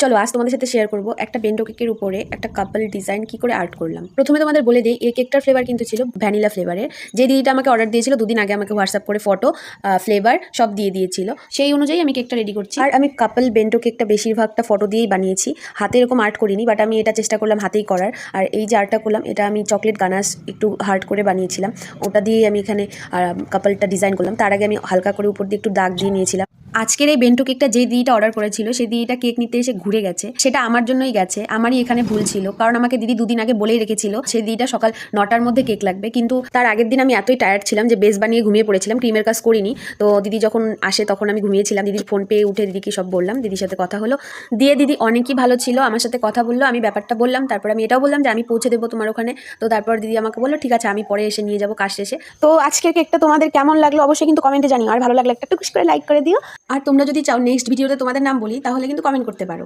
চলো আজ তোমাদের সাথে শেয়ার করব একটা বেন্টো কেকের উপরে একটা কাপল ডিজাইন কি করে আর্ট করলাম। প্রথমে তোমাদের বলে দিই, এই কেকটার ফ্লেভার কিন্তু ছিল ভ্যানিলা ফ্লেভারের। যে দিদিটা আমাকে অর্ডার দিয়েছিল দুদিন আগে আমাকে হোয়াটসঅ্যাপ করে ফটো ফ্লেভার সব দিয়ে দিয়েছিল, সেই অনুযায়ী আমি কেকটা রেডি করছি। আর আমি কাপল বেন্টো কেকটা বেশিরভাগটা ফটো দিয়েই বানিয়েছি, হাতে এরকম আর্ট করিনি, বাট আমি এটা চেষ্টা করলাম হাতেই করার। আর এই যে আর্টটা করলাম এটা আমি চকলেট গানাশ একটু হার্ড করে বানিয়েছিলাম, ওটা দিয়েই আমি এখানে কাপলটা ডিজাইন করলাম। তার আগে আমি হালকা করে উপর দিয়ে একটু দাগ দিয়ে নিয়েছিলাম। আজকের এই বেন্টো কেকটা যে দিদিটা অর্ডার করেছিল সেই দিদিটা কেক নিতে এসে ঘুরে গেছে, সেটা আমার জন্যই গেছে, আমারই এখানে ভুল ছিল। কারণ আমাকে দিদি দুদিন আগে বলেই রেখেছিল সেই দিদিটা সকাল 9টার মধ্যে কেক লাগবে, কিন্তু তার আগের দিন আমি এতই টায়ার্ড ছিলাম যে বেস বানিয়ে ঘুমিয়ে পড়েছিলাম, ক্রিমের কাজ করিনি। তো দিদি যখন আসে তখন আমি ঘুমিয়েছিলাম। দিদির ফোন পেয়ে উঠে দিদিকে সব বললাম, দিদির সাথে কথা হলো, দিয়ে দিদি অনেকই ভালো ছিল, আমার সাথে কথা বললো, আমি ব্যাপারটা বললাম। তারপর আমি এটাও বললাম যে আমি পৌঁছে দেবো তোমার ওখানে। তো তারপর দিদি আমাকে বললো ঠিক আছে আমি পরে এসে নিয়ে যাবো কাজ শেষে। তো আজকের কেকটা তোমাদের কেমন লাগলো অবশ্যই কিন্তু কমেন্টে জানিও, আর ভালো লাগলে একটা টুকুস করে লাইক করে দিও। আর তোমরা যদি চাও নেক্সট ভিডিওতে তোমাদের নাম বলি তাহলে কিন্তু কমেন্ট করতে পারো।